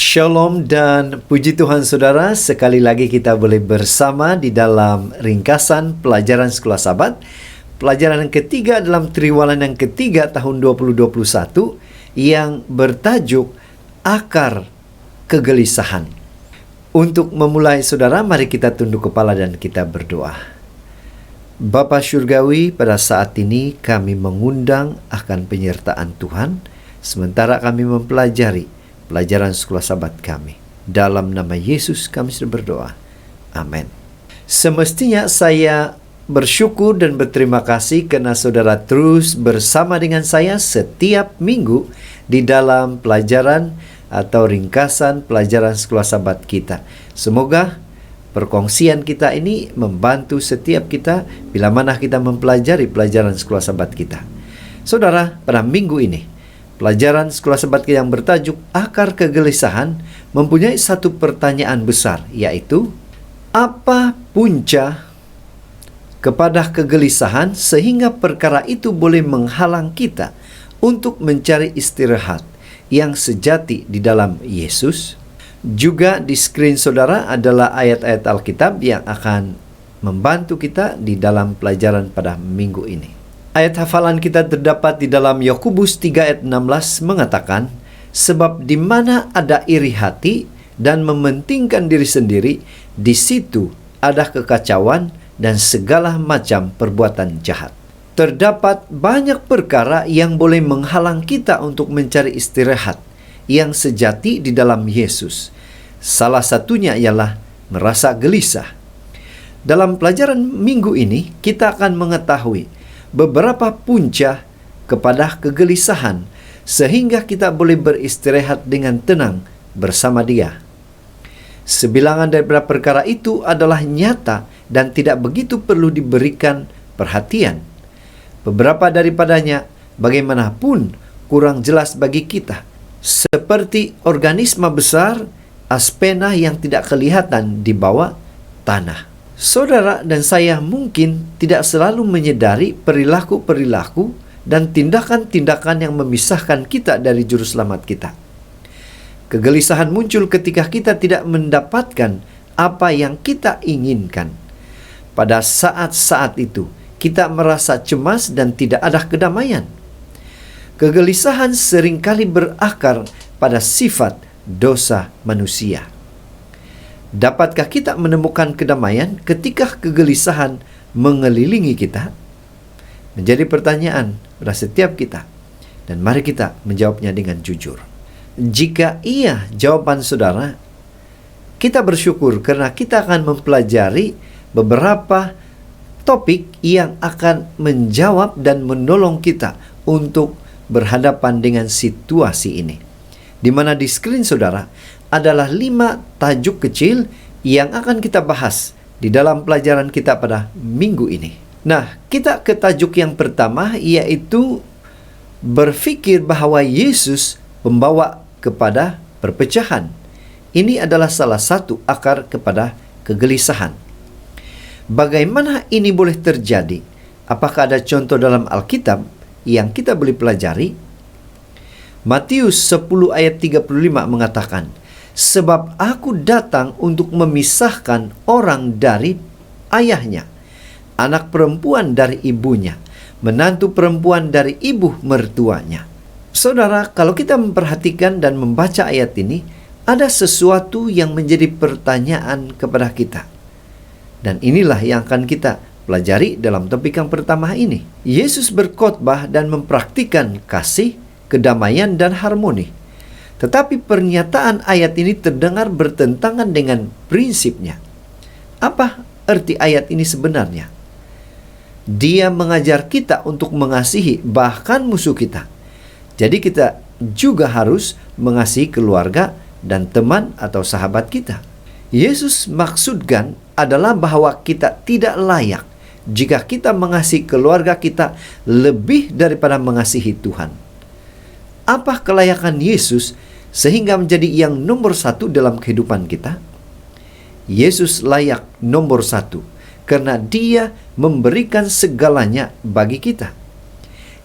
Shalom dan puji Tuhan saudara, sekali lagi kita boleh bersama di dalam ringkasan pelajaran Sekolah Sabat. Pelajaran yang ketiga dalam triwulan yang ketiga tahun 2021 yang bertajuk Akar Kegelisahan. Untuk memulai saudara, mari kita tunduk kepala dan kita berdoa. Bapa Surgawi, pada saat ini kami mengundang akan penyertaan Tuhan, sementara kami mempelajari pelajaran Sekolah Sabat kami. Dalam nama Yesus kami sudah berdoa. Amin. Semestinya saya bersyukur dan berterima kasih karena saudara terus bersama dengan saya setiap minggu di dalam pelajaran atau ringkasan pelajaran Sekolah Sabat kita. Semoga perkongsian kita ini membantu setiap kita bila mana kita mempelajari pelajaran Sekolah Sabat kita. Saudara, pada minggu ini pelajaran Sekolah Sabat yang bertajuk Akar Kegelisahan mempunyai satu pertanyaan besar, yaitu apa punca kepada kegelisahan sehingga perkara itu boleh menghalang kita untuk mencari istirahat yang sejati di dalam Yesus. Juga di skrin saudara adalah ayat-ayat Alkitab yang akan membantu kita di dalam pelajaran pada minggu ini. Ayat hafalan kita terdapat di dalam Yakobus 3 ayat 16 mengatakan, sebab di mana ada iri hati dan mementingkan diri sendiri, di situ ada kekacauan dan segala macam perbuatan jahat. Terdapat banyak perkara yang boleh menghalang kita untuk mencari istirahat yang sejati di dalam Yesus. Salah satunya ialah merasa gelisah. Dalam pelajaran minggu ini, kita akan mengetahui beberapa punca kepada kegelisahan sehingga kita boleh beristirahat dengan tenang bersama Dia. Sebilangan daripada perkara itu adalah nyata dan tidak begitu perlu diberikan perhatian. Beberapa daripadanya bagaimanapun kurang jelas bagi kita, seperti organisme besar aspena yang tidak kelihatan di bawah tanah. Saudara dan saya mungkin tidak selalu menyadari perilaku-perilaku dan tindakan-tindakan yang memisahkan kita dari juru selamat kita. Kegelisahan muncul ketika kita tidak mendapatkan apa yang kita inginkan. Pada saat-saat itu, kita merasa cemas dan tidak ada kedamaian. Kegelisahan seringkali berakar pada sifat dosa manusia. Dapatkah kita menemukan kedamaian ketika kegelisahan mengelilingi kita? Menjadi pertanyaan pada setiap kita. Dan mari kita menjawabnya dengan jujur. Jika iya jawaban saudara, kita bersyukur karena kita akan mempelajari beberapa topik yang akan menjawab dan menolong kita untuk berhadapan dengan situasi ini. Di mana di skrin saudara adalah 5 tajuk kecil yang akan kita bahas di dalam pelajaran kita pada minggu ini. Nah, kita ke tajuk yang pertama, yaitu berpikir bahwa Yesus membawa kepada perpecahan. Ini adalah salah satu akar kepada kegelisahan. Bagaimana ini boleh terjadi? Apakah ada contoh dalam Alkitab yang kita boleh pelajari? Matius 10 ayat 35 mengatakan, sebab aku datang untuk memisahkan orang dari ayahnya, anak perempuan dari ibunya, menantu perempuan dari ibu mertuanya. Saudara, kalau kita memperhatikan dan membaca ayat ini, ada sesuatu yang menjadi pertanyaan kepada kita. Dan inilah yang akan kita pelajari dalam topik yang pertama ini. Yesus berkhotbah dan mempraktikkan kasih, kedamaian, dan harmoni. Tetapi pernyataan ayat ini terdengar bertentangan dengan prinsipnya. Apa arti ayat ini sebenarnya? Dia mengajar kita untuk mengasihi bahkan musuh kita. Jadi kita juga harus mengasihi keluarga dan teman atau sahabat kita. Yesus maksudkan adalah bahwa kita tidak layak jika kita mengasihi keluarga kita lebih daripada mengasihi Tuhan. Apa kelayakan Yesus sehingga menjadi yang nomor 1 dalam kehidupan kita? Yesus layak nomor 1 karena Dia memberikan segalanya bagi kita.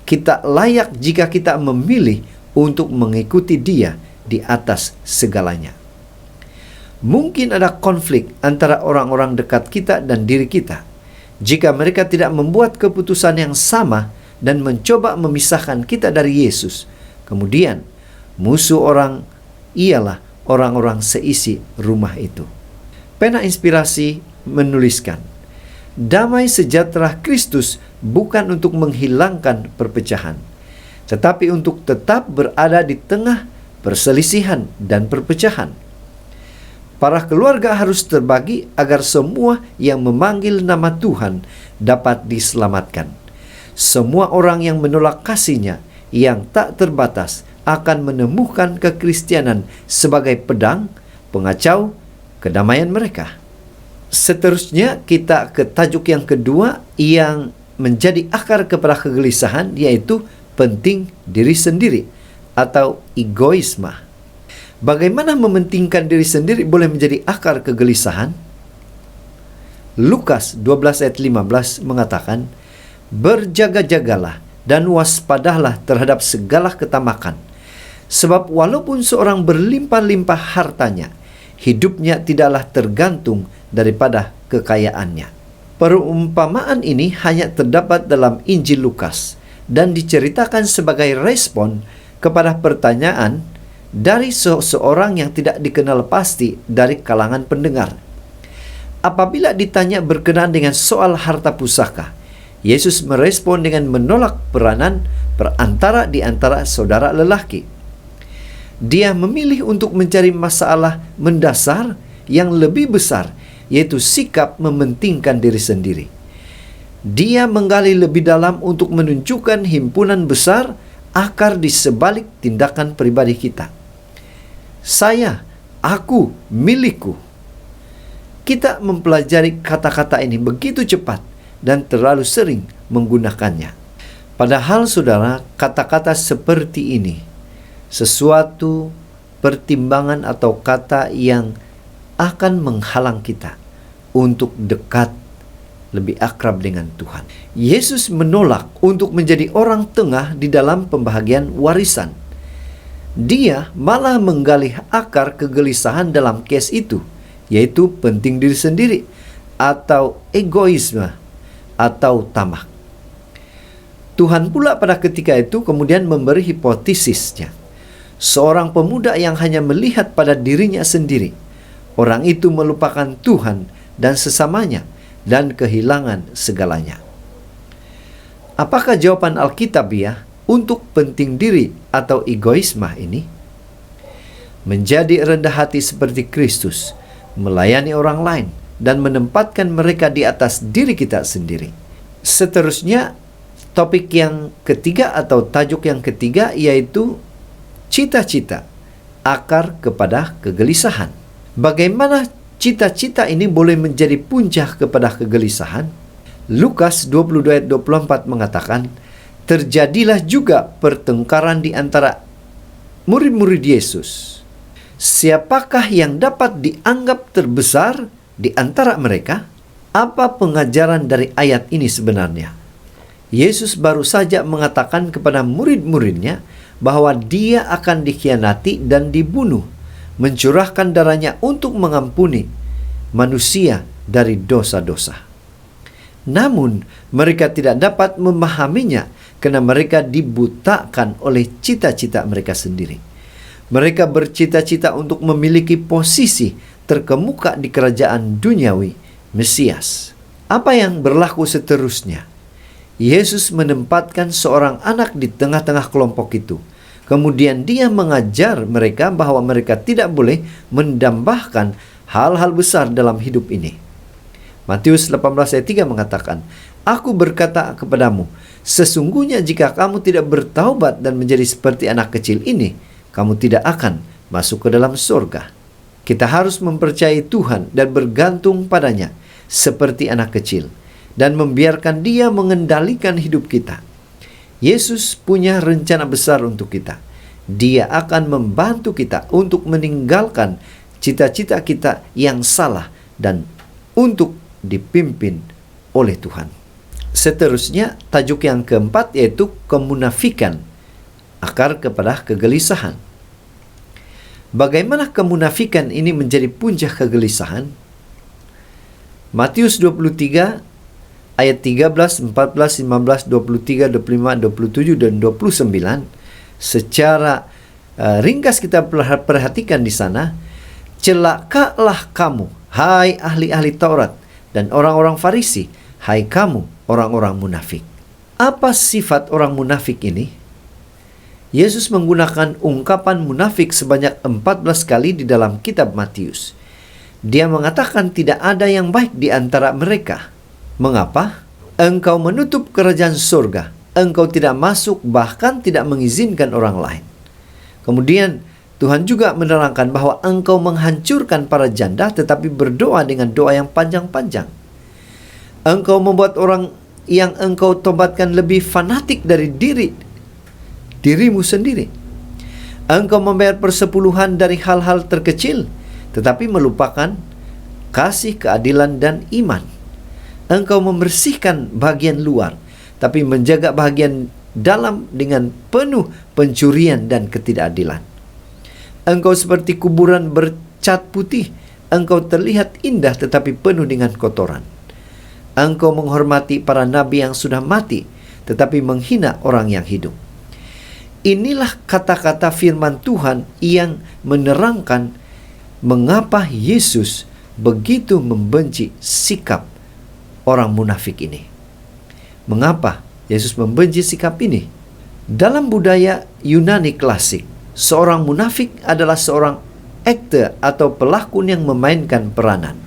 Kita layak jika kita memilih untuk mengikuti Dia di atas segalanya. Mungkin ada konflik antara orang-orang dekat kita dan diri kita. Jika mereka tidak membuat keputusan yang sama dan mencoba memisahkan kita dari Yesus, kemudian musuh orang ialah orang-orang seisi rumah itu. Pena Inspirasi menuliskan, damai sejahtera Kristus bukan untuk menghilangkan perpecahan, tetapi untuk tetap berada di tengah perselisihan dan perpecahan. Para keluarga harus terbagi agar semua yang memanggil nama Tuhan dapat diselamatkan. Semua orang yang menolak kasih-Nya yang tak terbatas akan menemukan kekristianan sebagai pedang, pengacau kedamaian mereka. Seterusnya kita ke tajuk yang kedua yang menjadi akar kepada kegelisahan, yaitu penting diri sendiri atau egoisme. Bagaimana mementingkan diri sendiri boleh menjadi akar kegelisahan? Lukas 12 ayat 15 mengatakan, berjaga-jagalah dan waspadalah terhadap segala ketamakan. Sebab walaupun seorang berlimpah-limpah hartanya, hidupnya tidaklah tergantung daripada kekayaannya. Perumpamaan ini hanya terdapat dalam Injil Lukas dan diceritakan sebagai respon kepada pertanyaan dari seseorang yang tidak dikenal pasti dari kalangan pendengar. Apabila ditanya berkenaan dengan soal harta pusaka, Yesus merespon dengan menolak peranan perantara di antara saudara lelaki. Dia memilih untuk mencari masalah mendasar yang lebih besar, yaitu sikap mementingkan diri sendiri. Dia menggali lebih dalam untuk menunjukkan himpunan besar akar di sebalik tindakan pribadi kita. Saya, aku, milikku. Kita mempelajari kata-kata ini begitu cepat dan terlalu sering menggunakannya. Padahal saudara, kata-kata seperti ini sesuatu pertimbangan atau kata yang akan menghalang kita untuk dekat lebih akrab dengan Tuhan. Yesus menolak untuk menjadi orang tengah di dalam pembahagian warisan. Dia malah menggali akar kegelisahan dalam kes itu, yaitu penting diri sendiri atau egoisme atau tamak. Tuhan pula pada ketika itu kemudian memberi hipotesisnya. Seorang pemuda yang hanya melihat pada dirinya sendiri, orang itu melupakan Tuhan dan sesamanya dan kehilangan segalanya. Apakah jawaban Alkitabiah untuk penting diri atau egoisme ini? Menjadi rendah hati seperti Kristus, melayani orang lain, dan menempatkan mereka di atas diri kita sendiri. Seterusnya, topik yang ketiga atau tajuk yang ketiga yaitu cita-cita, akar kepada kegelisahan. Bagaimana cita-cita ini boleh menjadi puncak kepada kegelisahan? Lukas 22 ayat 24 mengatakan, terjadilah juga pertengkaran di antara murid-murid Yesus. Siapakah yang dapat dianggap terbesar di antara mereka? Apa pengajaran dari ayat ini sebenarnya? Yesus baru saja mengatakan kepada murid-muridnya bahwa dia akan dikhianati dan dibunuh, mencurahkan darahnya untuk mengampuni manusia dari dosa-dosa. Namun, mereka tidak dapat memahaminya karena mereka dibutakan oleh cita-cita mereka sendiri. Mereka bercita-cita untuk memiliki posisi terkemuka di kerajaan duniawi Mesias. Apa yang berlaku seterusnya? Yesus menempatkan seorang anak di tengah-tengah kelompok itu. Kemudian dia mengajar mereka bahwa mereka tidak boleh mendambahkan hal-hal besar dalam hidup ini. Matius 18 ayat 3 mengatakan, aku berkata kepadamu, sesungguhnya jika kamu tidak bertaubat dan menjadi seperti anak kecil ini, kamu tidak akan masuk ke dalam surga. Kita harus mempercayai Tuhan dan bergantung padanya seperti anak kecil dan membiarkan Dia mengendalikan hidup kita. Yesus punya rencana besar untuk kita. Dia akan membantu kita untuk meninggalkan cita-cita kita yang salah dan untuk dipimpin oleh Tuhan. Seterusnya, tajuk yang keempat yaitu kemunafikan, akar kepada kegelisahan. Bagaimana kemunafikan ini menjadi puncak kegelisahan? Matius 23 ayat 13, 14, 15, 23, 25, 27, dan 29 secara ringkas kita perhatikan di sana. Celakalah kamu, hai ahli-ahli Taurat dan orang-orang Farisi, hai kamu orang-orang munafik. Apa sifat orang munafik ini? Yesus menggunakan ungkapan munafik sebanyak 14 kali di dalam kitab Matius. Dia mengatakan tidak ada yang baik di antara mereka. Mengapa? Engkau menutup kerajaan surga. Engkau tidak masuk, bahkan tidak mengizinkan orang lain. Kemudian Tuhan juga menerangkan bahwa engkau menghancurkan para janda tetapi berdoa dengan doa yang panjang-panjang. Engkau membuat orang yang engkau tobatkan lebih fanatik dari dirimu sendiri. Engkau membayar persepuluhan dari hal-hal terkecil tetapi melupakan kasih, keadilan, dan iman. Engkau membersihkan bagian luar tapi menjaga bagian dalam dengan penuh pencurian dan ketidakadilan. Engkau seperti kuburan bercat putih. Engkau terlihat indah tetapi penuh dengan kotoran. Engkau menghormati para nabi yang sudah mati tetapi menghina orang yang hidup. Inilah kata-kata firman Tuhan yang menerangkan mengapa Yesus begitu membenci sikap orang munafik ini. Mengapa Yesus membenci sikap ini? Dalam budaya Yunani klasik, seorang munafik adalah seorang aktor atau pelakon yang memainkan peranan.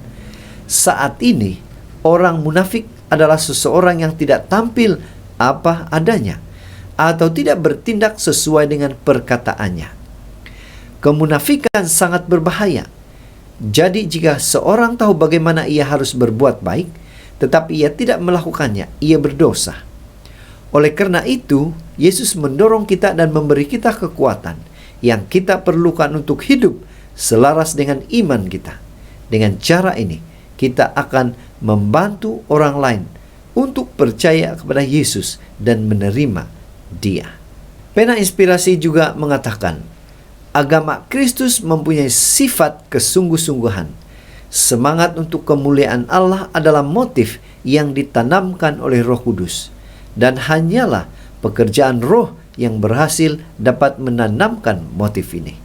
Saat ini, orang munafik adalah seseorang yang tidak tampil apa adanya atau tidak bertindak sesuai dengan perkataannya. Kemunafikan sangat berbahaya. Jadi jika seorang tahu bagaimana ia harus berbuat baik, tetapi ia tidak melakukannya, ia berdosa. Oleh karena itu, Yesus mendorong kita dan memberi kita kekuatan yang kita perlukan untuk hidup selaras dengan iman kita. Dengan cara ini, kita akan membantu orang lain untuk percaya kepada Yesus dan menerima Dia. Pena Inspirasi juga mengatakan, agama Kristus mempunyai sifat kesungguh-sungguhan. Semangat untuk kemuliaan Allah adalah motif yang ditanamkan oleh Roh Kudus. Dan hanyalah pekerjaan roh yang berhasil dapat menanamkan motif ini.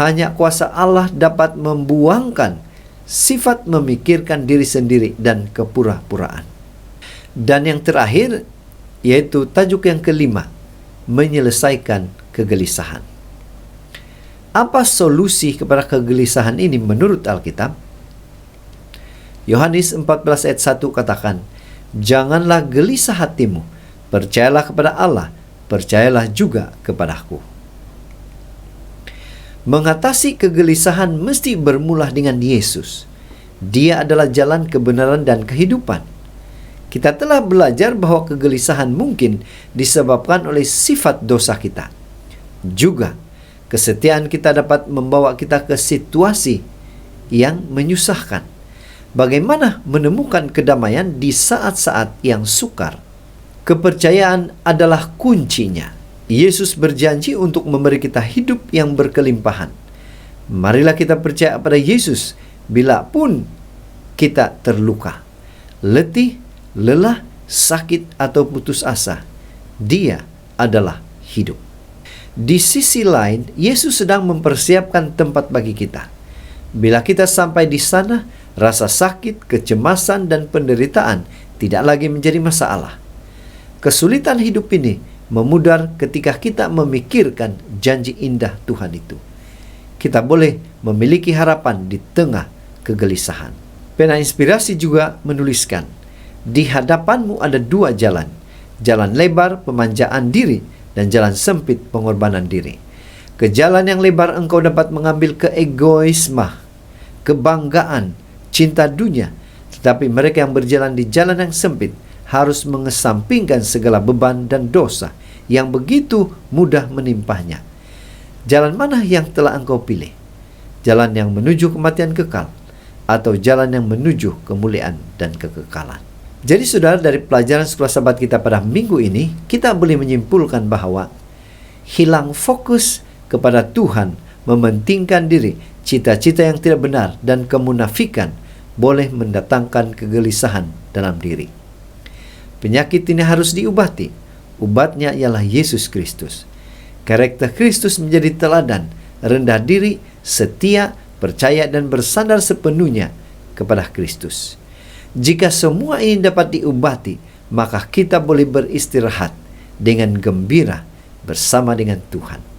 Hanya kuasa Allah dapat membuangkan sifat memikirkan diri sendiri dan kepura-puraan. Dan yang terakhir, yaitu tajuk yang kelima, menyelesaikan kegelisahan. Apa solusi kepada kegelisahan ini menurut Alkitab? Yohanes 14 ayat 1 katakan, janganlah gelisah hatimu, percayalah kepada Allah, percayalah juga kepadaku. Mengatasi kegelisahan mesti bermula dengan Yesus. Dia adalah jalan kebenaran dan kehidupan. Kita telah belajar bahwa kegelisahan mungkin disebabkan oleh sifat dosa kita. Juga, kesetiaan kita dapat membawa kita ke situasi yang menyusahkan. Bagaimana menemukan kedamaian di saat-saat yang sukar? Kepercayaan adalah kuncinya. Yesus berjanji untuk memberi kita hidup yang berkelimpahan. Marilah kita percaya pada Yesus bila pun kita terluka, letih, lelah, sakit, atau putus asa. Dia adalah hidup. Di sisi lain, Yesus sedang mempersiapkan tempat bagi kita. Bila kita sampai di sana, rasa sakit, kecemasan, dan penderitaan tidak lagi menjadi masalah. Kesulitan hidup ini memudar ketika kita memikirkan janji indah Tuhan itu. Kita boleh memiliki harapan di tengah kegelisahan. Pena Inspirasi juga menuliskan, di hadapanmu ada dua jalan. Jalan lebar pemanjaan diri dan jalan sempit pengorbanan diri. Ke jalan yang lebar engkau dapat mengambil keegoisme, kebanggaan, cinta dunia. Tetapi mereka yang berjalan di jalan yang sempit harus mengesampingkan segala beban dan dosa yang begitu mudah menimpahnya. Jalan mana yang telah engkau pilih? Jalan yang menuju kematian kekal atau jalan yang menuju kemuliaan dan kekekalan? Jadi saudara, dari pelajaran Sekolah Sabat kita pada minggu ini, kita boleh menyimpulkan bahwa hilang fokus kepada Tuhan mementingkan diri, cita-cita yang tidak benar, dan kemunafikan boleh mendatangkan kegelisahan dalam diri. Penyakit ini harus diobati. Obatnya ialah Yesus Kristus. Karakter Kristus menjadi teladan, rendah diri, setia, percaya, dan bersandar sepenuhnya kepada Kristus. Jika semua ini dapat diobati, maka kita boleh beristirahat dengan gembira bersama dengan Tuhan.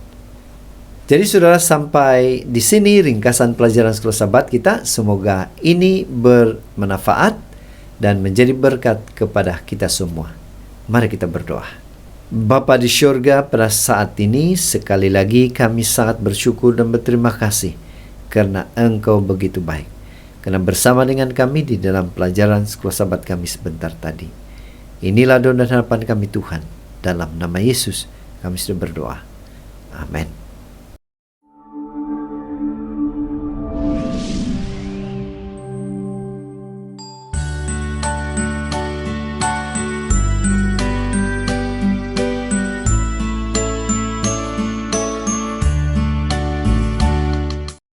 Jadi saudara, sampai di sini ringkasan pelajaran Sekolah Sabat kita. Semoga ini bermanfaat dan menjadi berkat kepada kita semua. Mari kita berdoa. Bapa di syurga, pada saat ini sekali lagi kami sangat bersyukur dan berterima kasih karena Engkau begitu baik. Karena bersama dengan kami di dalam pelajaran Sekolah Sabat kami sebentar tadi. Inilah doa dan harapan kami Tuhan. Dalam nama Yesus kami sudah berdoa. Amin.